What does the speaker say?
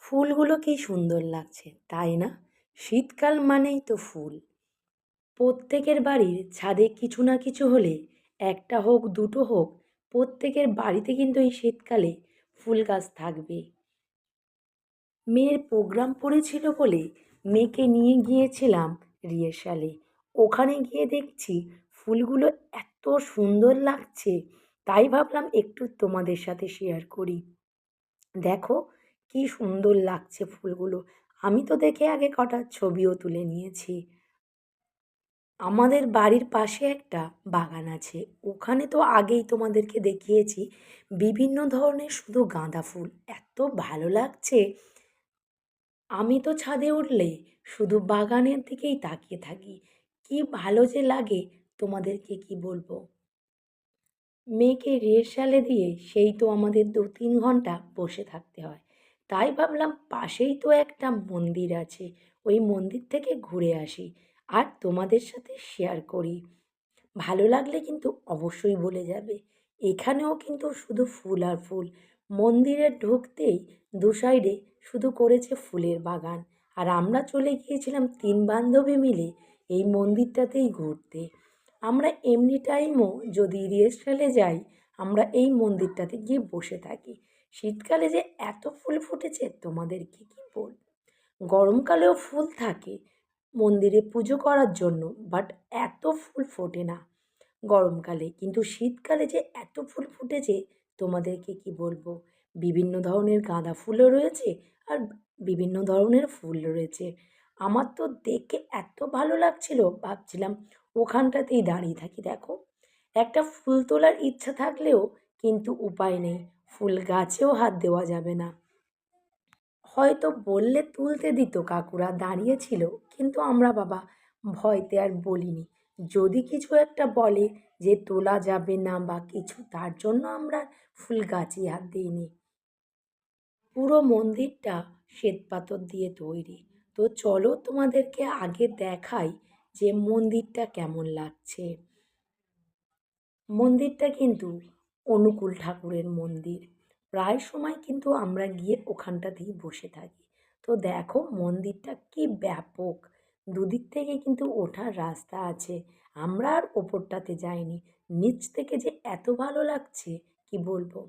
ফুলগুলো কি সুন্দর লাগছে, তাই না? শীতকাল মানেই তো ফুল। প্রত্যেকের বাড়ির ছাদে কিছু না কিছু হলে, একটা হোক, দুটো হোক, প্রত্যেকের বাড়িতে কিন্তু এই শীতকালে ফুল গাছ থাকবে। মেয়ের প্রোগ্রাম পড়েছিল বলে মেয়েকে নিয়ে গিয়েছিলাম রিহার্সালে। ওখানে গিয়ে দেখছি ফুলগুলো এত সুন্দর লাগছে, তাই ভাবলাম একটু তোমাদের সাথে শেয়ার করি। দেখো কি সুন্দর লাগছে ফুলগুলো। আমি তো দেখে আগে কটা ছবিও তুলে নিয়েছি। আমাদের বাড়ির পাশে একটা বাগান আছে। ওখানে তো আগেই তোমাদেরকে দেখিয়েছি বিভিন্ন ধরনের শুধু গাঁদা ফুল। এত ভালো লাগছে, আমি তো ছাদে উঠলে শুধু বাগানের দিকেই তাকিয়ে থাকি। কি ভালো যে লাগে, তোমাদেরকে কি বলবো। মেয়েকে রিহার্সালে দিয়ে সেই তো আমাদের ২-৩ ঘন্টা বসে থাকতে হয়। তাই ভাবলাম পাশেই তো একটা মন্দির আছে, ওই মন্দির থেকে ঘুরে আসি আর তোমাদের সাথে শেয়ার করি। ভালো লাগলে কিন্তু অবশ্যই বলে যাবে। এখানেও কিন্তু শুধু ফুল আর ফুল। মন্দিরে ঢুকতেই দু সাইডে শুধু করেছে ফুলের বাগান। আর আমরা চলে গিয়েছিলাম ৩ বান্ধবী মিলে এই মন্দিরটাতেই ঘুরতে। আমরা এমনি টাইমও যদি রিহার্সালে যাই, আমরা এই মন্দিরটাতে গিয়ে বসে থাকি। শীতকালে যে এত ফুল ফুটেছে তোমাদেরকে কি বলবো। গরমকালেও ফুল থাকে মন্দিরে পুজো করার জন্য, বাট এত ফুল ফোটে না গরমকালে। কিন্তু শীতকালে যে এত ফুল ফুটেছে তোমাদেরকে কি বলবো। বিভিন্ন ধরনের গাঁদা ফুলও রয়েছে আর বিভিন্ন ধরনের ফুল রয়েছে। আমার তো দেখে এত ভালো লাগছিল, ভাবছিলাম ওখানটাতেই দাঁড়িয়ে থাকি। দেখো, একটা ফুল তোলার ইচ্ছা থাকলেও কিন্তু উপায় নেই, ফুল গাছেও হাত দেওয়া যাবে না। হয়তো বললে তুলতে দিত, কাকুরা দাঁড়িয়ে ছিল, কিন্তু আমরা বাবা ভয়তে আর বলিনি। যদি কিছু একটা বলে যে তোলা যাবে না বা কিছু, তার জন্য আমরা ফুল গাছই হাত দিইনি। পুরো মন্দিরটা শ্বেতপাথর দিয়ে তৈরি। তো চলো তোমাদেরকে আগে দেখাই যে মন্দিরটা কেমন লাগছে। মন্দিরটা কিন্তু অনুকূল ঠাকুরের মন্দির। প্রায় সময় কিন্তু আমরা গিয়ে ওখানটাতেই বসে থাকি। তো দেখো মন্দিরটা কি ব্যাপক, দুদিক থেকে কিন্তু ওঠার রাস্তা আছে। আমরা আর ওপরটাতে যাইনি, নিচ থেকে যে এত ভালো লাগছে কি বলবো।